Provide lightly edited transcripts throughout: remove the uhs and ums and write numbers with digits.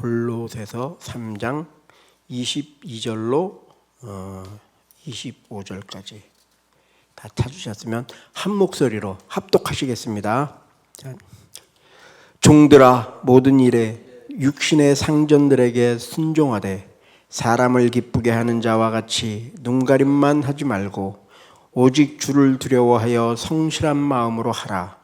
골로새서 3장 22절로 25절까지 다 찾으셨으면 한 목소리로 합독하시겠습니다. 종들아, 모든 일에 육신의 상전들에게 순종하되 사람을 기쁘게 하는 자와 같이 눈가림만 하지 말고 오직 주를 두려워하여 성실한 마음으로 하라.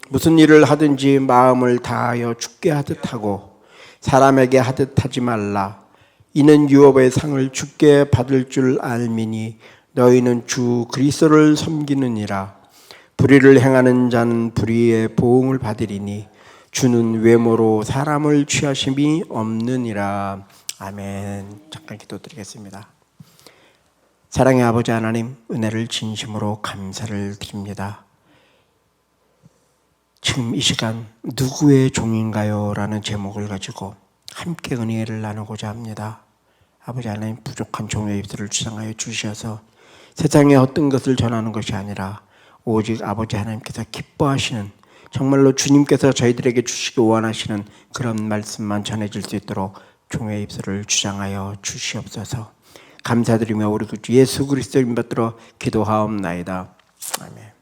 무슨 일을 하든지 마음을 다하여 주께 하듯 하고 사람에게 하듯 하지 말라. 이는 유업의 상을 주께 받을 줄 알미니 너희는 주 그리스도를 섬기느니라. 불의를 행하는 자는 불의의 보응을 받으리니 주는 외모로 사람을 취하심이 없느니라. 아멘. 잠깐 기도드리겠습니다. 사랑의 아버지 하나님, 은혜를 진심으로 감사를 드립니다. 지금 이 시간 누구의 종인가요? 라는 제목을 가지고 함께 은혜를 나누고자 합니다. 아버지 하나님, 부족한 종의 입술을 주장하여 주셔서 세상의 어떤 것을 전하는 것이 아니라 오직 아버지 하나님께서 기뻐하시는, 정말로 주님께서 저희들에게 주시기 원하시는 그런 말씀만 전해질 수 있도록 종의 입술을 주장하여 주시옵소서. 감사드리며 우리 주 예수 그리스도 이름 받들어 기도하옵나이다. 아멘.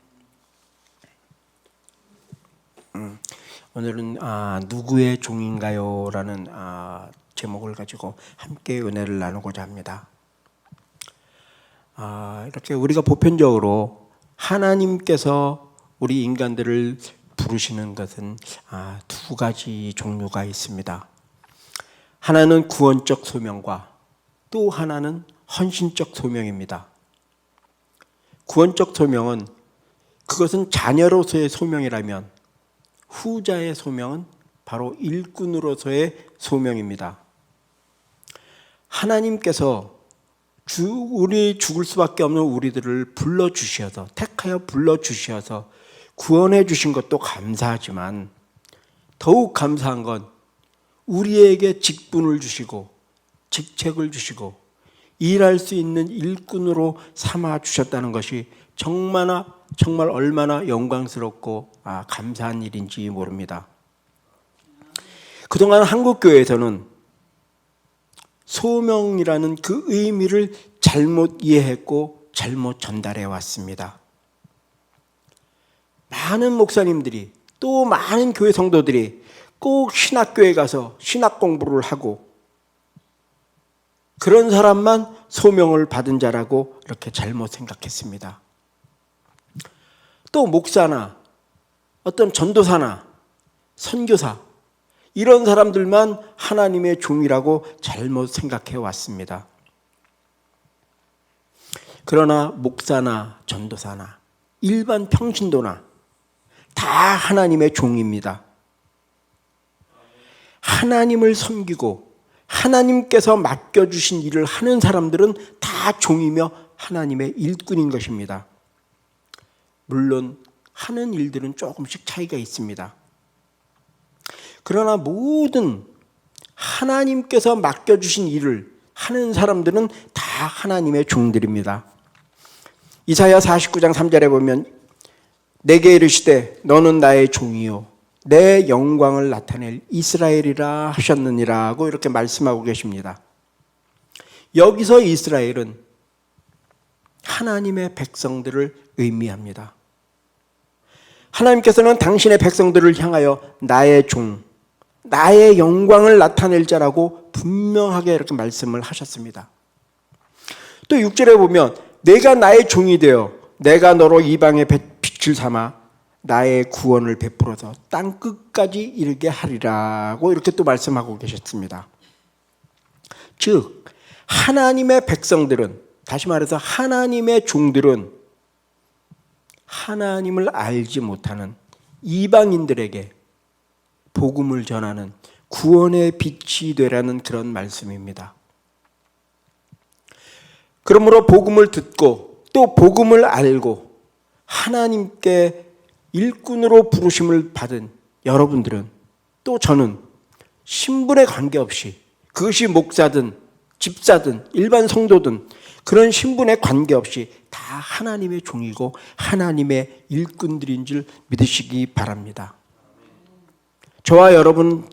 오늘은 누구의 종인가요? 라는 제목을 가지고 함께 은혜를 나누고자 합니다. 이렇게 우리가 보편적으로 하나님께서 우리 인간들을 부르시는 것은 두 가지 종류가 있습니다. 하나는 구원적 소명과 또 하나는 헌신적 소명입니다. 구원적 소명은, 그것은 자녀로서의 소명이라면 후자의 소명은 바로 일꾼으로서의 소명입니다. 하나님께서 우리 죽을 수밖에 없는 우리들을 불러주셔서, 택하여 불러주셔서 구원해 주신 것도 감사하지만 더욱 감사한 건 우리에게 직분을 주시고 직책을 주시고 일할 수 있는 일꾼으로 삼아 주셨다는 것이 정말 얼마나 영광스럽고 감사한 일인지 모릅니다. 그동안 한국교회에서는 소명이라는 그 의미를 잘못 이해했고 잘못 전달해 왔습니다. 많은 목사님들이, 또 많은 교회 성도들이 꼭 신학교에 가서 신학 공부를 하고 그런 사람만 소명을 받은 자라고 이렇게 잘못 생각했습니다. 또 목사나 어떤 전도사나 선교사, 이런 사람들만 하나님의 종이라고 잘못 생각해 왔습니다. 그러나 목사나 전도사나 일반 평신도나 다 하나님의 종입니다. 하나님을 섬기고 하나님께서 맡겨주신 일을 하는 사람들은 다 종이며 하나님의 일꾼인 것입니다. 물론 하는 일들은 조금씩 차이가 있습니다. 그러나 모든 하나님께서 맡겨주신 일을 하는 사람들은 다 하나님의 종들입니다. 이사야 49장 3절에 보면 내게 이르시되 너는 나의 종이요 내 영광을 나타낼 이스라엘이라 하셨느니라고 이렇게 말씀하고 계십니다. 여기서 이스라엘은 하나님의 백성들을 의미합니다. 하나님께서는 당신의 백성들을 향하여 나의 종, 나의 영광을 나타낼 자라고 분명하게 이렇게 말씀을 하셨습니다. 또 6절에 보면 내가 나의 종이 되어 내가 너로 이방의 빛을 삼아 나의 구원을 베풀어서 땅 끝까지 이르게 하리라고 이렇게 또 말씀하고 계셨습니다. 즉 하나님의 백성들은, 다시 말해서 하나님의 종들은 하나님을 알지 못하는 이방인들에게 복음을 전하는 구원의 빛이 되라는 그런 말씀입니다. 그러므로 복음을 듣고 또 복음을 알고 하나님께 일꾼으로 부르심을 받은 여러분들은, 또 저는 신분에 관계없이, 그것이 목사든 집사든 일반 성도든 그런 신분에 관계없이 다 하나님의 종이고 하나님의 일꾼들인 줄 믿으시기 바랍니다. 저와 여러분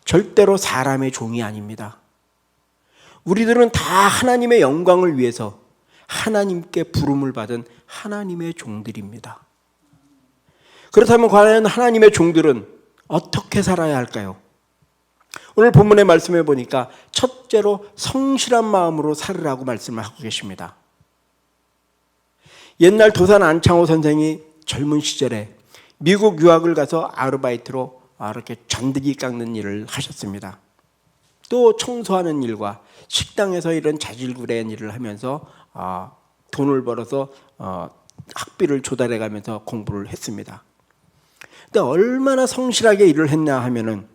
절대로 사람의 종이 아닙니다. 우리들은 다 하나님의 영광을 위해서 하나님께 부름을 받은 하나님의 종들입니다. 그렇다면 과연 하나님의 종들은 어떻게 살아야 할까요? 오늘 본문의 말씀해 보니까 첫째로 성실한 마음으로 살으라고 말씀을 하고 계십니다. 옛날 도산 안창호 선생이 젊은 시절에 미국 유학을 가서 아르바이트로 이렇게 잔디기 깎는 일을 하셨습니다. 또 청소하는 일과 식당에서 이런 자질구레한 일을 하면서 돈을 벌어서 학비를 조달해 가면서 공부를 했습니다. 근데 얼마나 성실하게 일을 했냐 하면은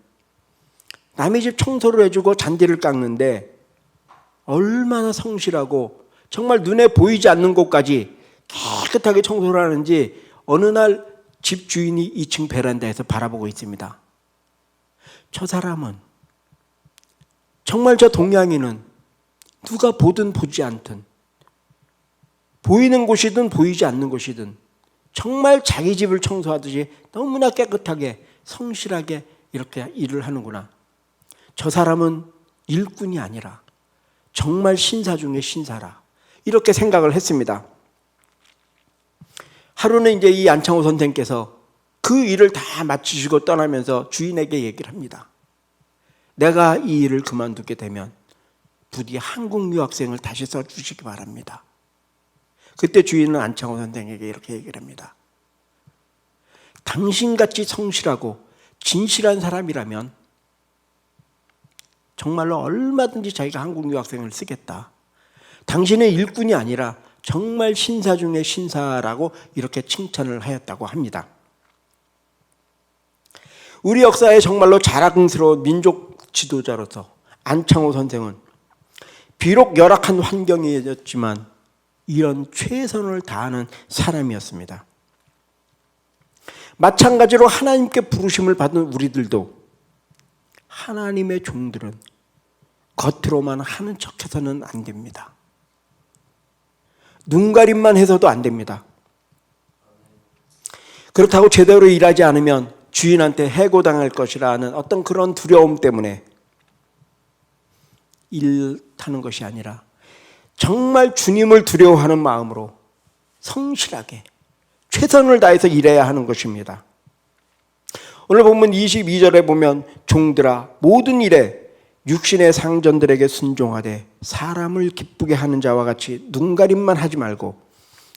남의 집 청소를 해주고 잔디를 깎는데 얼마나 성실하고 정말 눈에 보이지 않는 곳까지 깨끗하게 청소를 하는지 어느 날 집 주인이 2층 베란다에서 바라보고 있습니다. 저 사람은 정말 저 동양인은 누가 보든 보지 않든 보이는 곳이든 보이지 않는 곳이든 정말 자기 집을 청소하듯이 너무나 깨끗하게 성실하게 이렇게 일을 하는구나. 저 사람은 일꾼이 아니라 정말 신사 중에 신사라. 이렇게 생각을 했습니다. 하루는 이제 이 안창호 선생께서 그 일을 다 마치시고 떠나면서 주인에게 얘기를 합니다. 내가 이 일을 그만두게 되면 부디 한국 유학생을 다시 써주시기 바랍니다. 그때 주인은 안창호 선생에게 이렇게 얘기를 합니다. 당신같이 성실하고 진실한 사람이라면 정말로 얼마든지 자기가 한국 유학생을 쓰겠다. 당신은 일꾼이 아니라 정말 신사 중에 신사라고 이렇게 칭찬을 하였다고 합니다. 우리 역사에 정말로 자랑스러운 민족 지도자로서 안창호 선생은 비록 열악한 환경이었지만 이런 최선을 다하는 사람이었습니다. 마찬가지로 하나님께 부르심을 받은 우리들도 하나님의 종들은 겉으로만 하는 척해서는 안 됩니다. 눈가림만 해서도 안 됩니다. 그렇다고 제대로 일하지 않으면 주인한테 해고당할 것이라는 어떤 그런 두려움 때문에 일하는 것이 아니라 정말 주님을 두려워하는 마음으로 성실하게 최선을 다해서 일해야 하는 것입니다. 오늘 본문 22절에 보면 종들아 모든 일에 육신의 상전들에게 순종하되 사람을 기쁘게 하는 자와 같이 눈가림만 하지 말고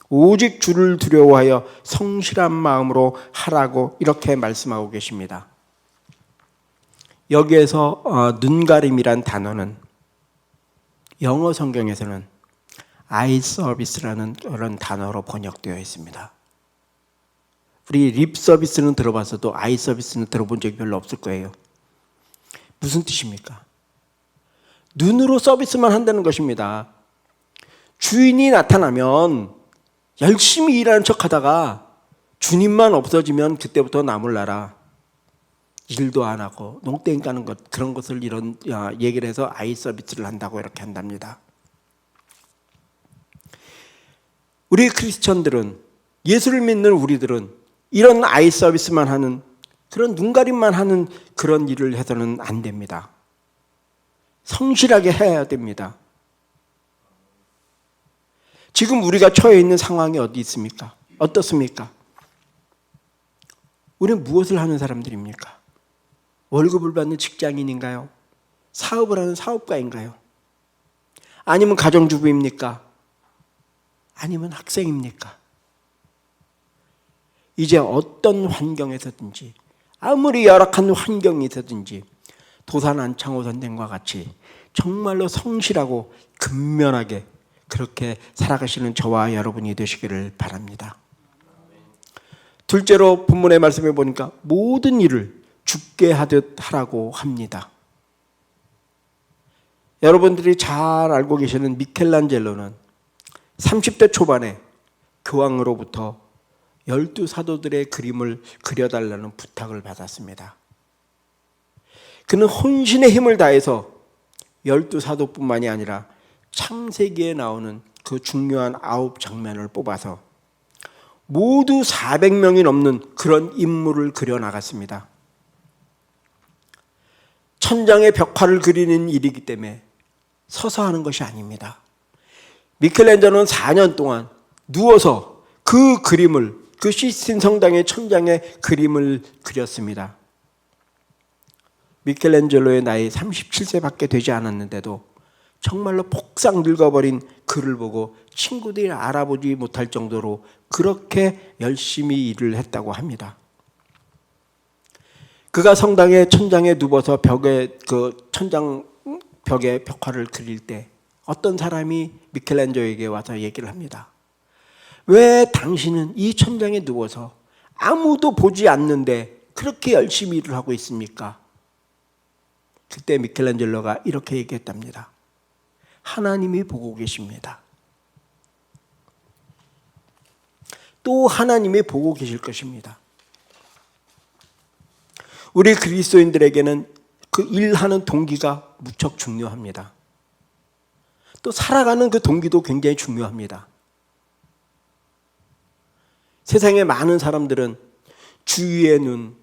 오직 주를 두려워하여 성실한 마음으로 하라고 이렇게 말씀하고 계십니다. 여기에서 눈가림이란 단어는 영어 성경에서는 eye service라는 그런 단어로 번역되어 있습니다. 우리 립 서비스는 들어봤어도 아이 서비스는 들어본 적이 별로 없을 거예요. 무슨 뜻입니까? 눈으로 서비스만 한다는 것입니다. 주인이 나타나면 열심히 일하는 척하다가 주님만 없어지면 그때부터 나몰라라. 일도 안 하고 농땡이 까는 것 그런 것을 이런 얘기를 해서 아이 서비스를 한다고 이렇게 한답니다. 우리 크리스천들은 예수를 믿는 우리들은 이런 아이 서비스만 하는 그런 눈가림만 하는 그런 일을 해서는 안 됩니다. 성실하게 해야 됩니다. 지금 우리가 처해 있는 상황이 어디 있습니까? 어떻습니까? 우리는 무엇을 하는 사람들입니까? 월급을 받는 직장인인가요? 사업을 하는 사업가인가요? 아니면 가정주부입니까? 아니면 학생입니까? 이제 어떤 환경에서든지 아무리 열악한 환경에서든지 도산 안창호 선생과 같이 정말로 성실하고 근면하게 그렇게 살아가시는 저와 여러분이 되시기를 바랍니다. 둘째로 본문의 말씀에 보니까 모든 일을 죽게 하듯 하라고 합니다. 여러분들이 잘 알고 계시는 미켈란젤로는 30대 초반에 교황으로부터 12사도들의 그림을 그려달라는 부탁을 받았습니다. 그는 혼신의 힘을 다해서 12사도뿐만이 아니라 창세기에 나오는 그 중요한 9장면을 뽑아서 모두 400명이 넘는 그런 인물을 그려나갔습니다. 천장에 벽화를 그리는 일이기 때문에 서서 하는 것이 아닙니다. 미켈란젤로는 4년 동안 누워서 그 그림을, 그 시스틴 성당의 천장에 그림을 그렸습니다. 미켈란젤로의 나이 37세밖에 되지 않았는데도 정말로 폭삭 늙어버린 그를 보고 친구들이 알아보지 못할 정도로 그렇게 열심히 일을 했다고 합니다. 그가 성당의 천장에 누워서 천장 벽에 벽화를 그릴 때 어떤 사람이 미켈란젤로에게 와서 얘기를 합니다. 왜 당신은 이 천장에 누워서 아무도 보지 않는데 그렇게 열심히 일을 하고 있습니까? 그때 미켈란젤로가 이렇게 얘기했답니다. 하나님이 보고 계십니다. 또 하나님이 보고 계실 것입니다. 우리 그리스도인들에게는 그 일하는 동기가 무척 중요합니다. 또 살아가는 그 동기도 굉장히 중요합니다. 세상에 많은 사람들은 주위의 눈,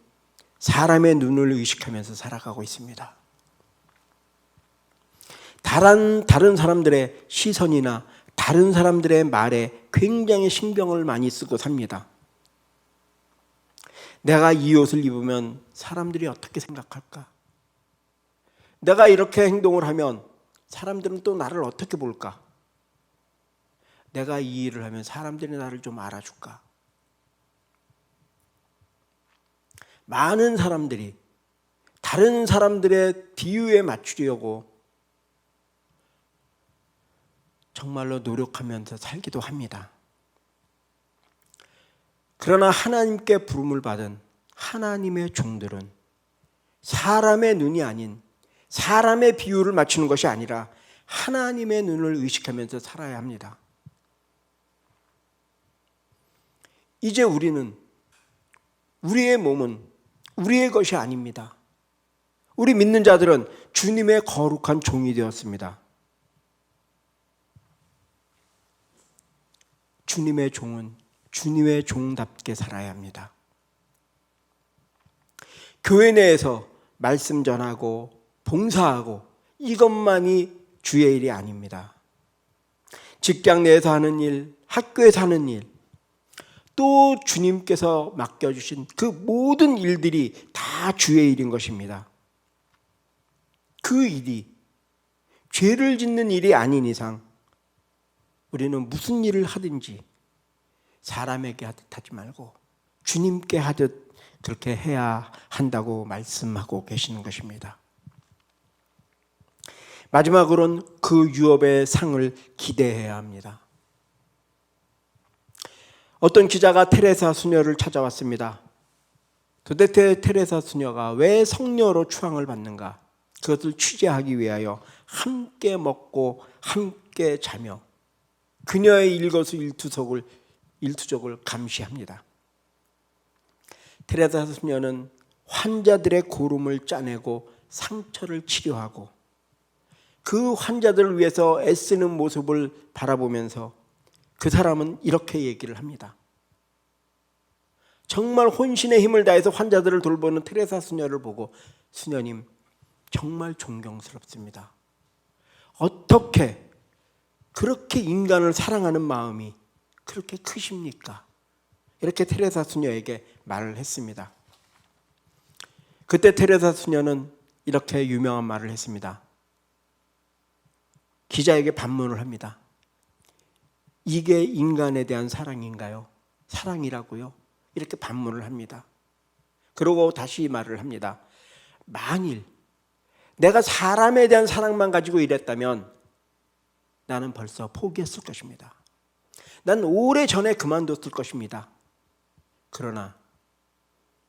사람의 눈을 의식하면서 살아가고 있습니다. 다른 사람들의 시선이나 다른 사람들의 말에 굉장히 신경을 많이 쓰고 삽니다. 내가 이 옷을 입으면 사람들이 어떻게 생각할까? 내가 이렇게 행동을 하면 사람들은 또 나를 어떻게 볼까? 내가 이 일을 하면 사람들이 나를 좀 알아줄까? 많은 사람들이 다른 사람들의 비유에 맞추려고 정말로 노력하면서 살기도 합니다. 그러나 하나님께 부름을 받은 하나님의 종들은 사람의 눈이 아닌 사람의 비유를 맞추는 것이 아니라 하나님의 눈을 의식하면서 살아야 합니다. 이제 우리는 우리의 몸은 우리의 것이 아닙니다. 우리 믿는 자들은 주님의 거룩한 종이 되었습니다. 주님의 종은 주님의 종답게 살아야 합니다. 교회 내에서 말씀 전하고 봉사하고 이것만이 주의 일이 아닙니다. 직장 내에서 하는 일, 학교에서 하는 일, 또 주님께서 맡겨주신 그 모든 일들이 다 주의 일인 것입니다. 그 일이 죄를 짓는 일이 아닌 이상 우리는 무슨 일을 하든지 사람에게 하듯 하지 말고 주님께 하듯 그렇게 해야 한다고 말씀하고 계시는 것입니다. 마지막으로는 그 유업의 상을 기대해야 합니다. 어떤 기자가 테레사 수녀를 찾아왔습니다. 도대체 테레사 수녀가 왜 성녀로 추앙을 받는가? 그것을 취재하기 위하여 함께 먹고 함께 자며 그녀의 일거수일투족을 감시합니다. 테레사 수녀는 환자들의 고름을 짜내고 상처를 치료하고 그 환자들을 위해서 애쓰는 모습을 바라보면서 그 사람은 이렇게 얘기를 합니다. 정말 혼신의 힘을 다해서 환자들을 돌보는 테레사 수녀를 보고 수녀님 정말 존경스럽습니다. 어떻게 그렇게 인간을 사랑하는 마음이 그렇게 크십니까? 이렇게 테레사 수녀에게 말을 했습니다. 그때 테레사 수녀는 이렇게 유명한 말을 했습니다. 기자에게 반문을 합니다. 이게 인간에 대한 사랑인가요? 사랑이라고요? 이렇게 반문을 합니다. 그러고 다시 말을 합니다. 만일 내가 사람에 대한 사랑만 가지고 이랬다면 나는 벌써 포기했을 것입니다. 난 오래전에 그만뒀을 것입니다. 그러나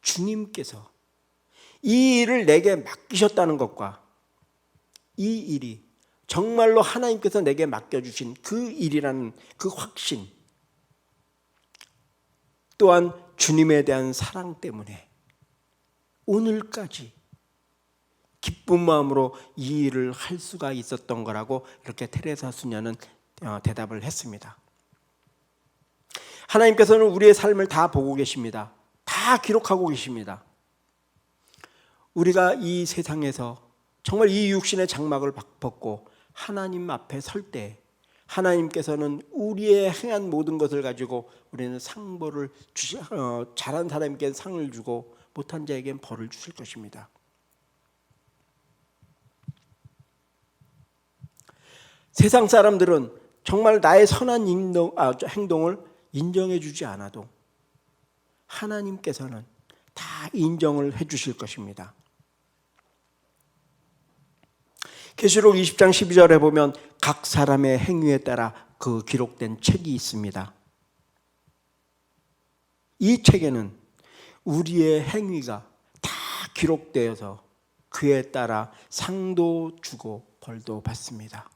주님께서 이 일을 내게 맡기셨다는 것과 이 일이 정말로 하나님께서 내게 맡겨주신 그 일이라는 그 확신, 또한 주님에 대한 사랑 때문에 오늘까지 기쁜 마음으로 이 일을 할 수가 있었던 거라고 이렇게 테레사 수녀는 대답을 했습니다. 하나님께서는 우리의 삶을 다 보고 계십니다. 다 기록하고 계십니다. 우리가 이 세상에서 정말 이 육신의 장막을 벗고 하나님 앞에 설 때 하나님께서는 우리의 행한 모든 것을 가지고 우리는 상벌을 잘한 사람에게는 상을 주고 못한 자에게는 벌을 주실 것입니다. 세상 사람들은 정말 나의 선한 행동을 인정해 주지 않아도 하나님께서는 다 인정을 해 주실 것입니다. 계시록 20장 12절에 보면 각 사람의 행위에 따라 그 기록된 책이 있습니다. 이 책에는 우리의 행위가 다 기록되어서 그에 따라 상도 주고 벌도 받습니다.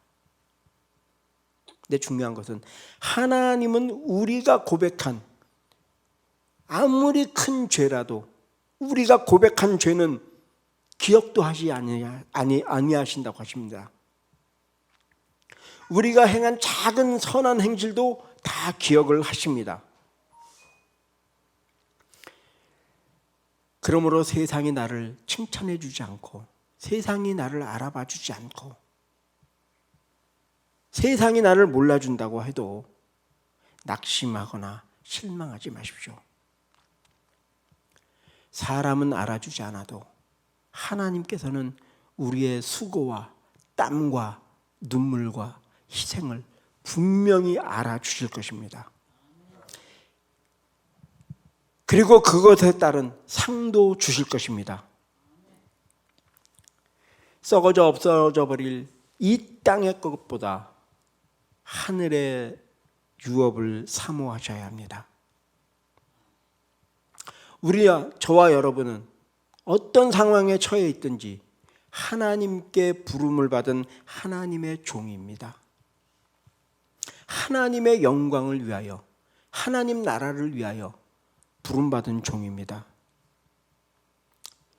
근데 중요한 것은 하나님은 우리가 고백한 아무리 큰 죄라도 우리가 고백한 죄는 기억도 하지 아니하신다고 하십니다. 우리가 행한 작은 선한 행실도 다 기억을 하십니다. 그러므로 세상이 나를 칭찬해 주지 않고 세상이 나를 알아봐 주지 않고 세상이 나를 몰라준다고 해도 낙심하거나 실망하지 마십시오. 사람은 알아주지 않아도 하나님께서는 우리의 수고와 땀과 눈물과 희생을 분명히 알아주실 것입니다. 그리고 그것에 따른 상도 주실 것입니다. 썩어져 없어져 버릴 이 땅의 것보다 하늘의 유업을 사모하셔야 합니다. 저와 여러분은 어떤 상황에 처해 있든지 하나님께 부름을 받은 하나님의 종입니다. 하나님의 영광을 위하여 하나님 나라를 위하여 부름받은 종입니다.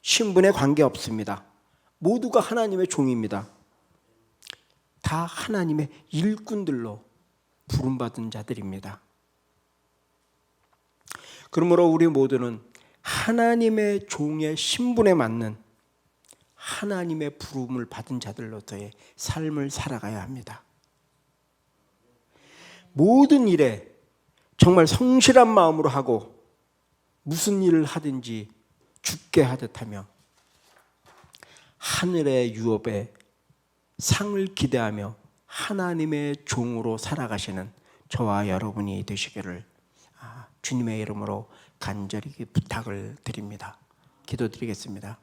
신분에 관계없습니다. 모두가 하나님의 종입니다. 다 하나님의 일꾼들로 부름받은 자들입니다. 그러므로 우리 모두는 하나님의 종의 신분에 맞는 하나님의 부름을 받은 자들로서의 삶을 살아가야 합니다. 모든 일에 정말 성실한 마음으로 하고 무슨 일을 하든지 죽게 하듯 하며 하늘의 유업에 상을 기대하며 하나님의 종으로 살아가시는 저와 여러분이 되시기를 주님의 이름으로 간절히 부탁을 드립니다. 기도드리겠습니다.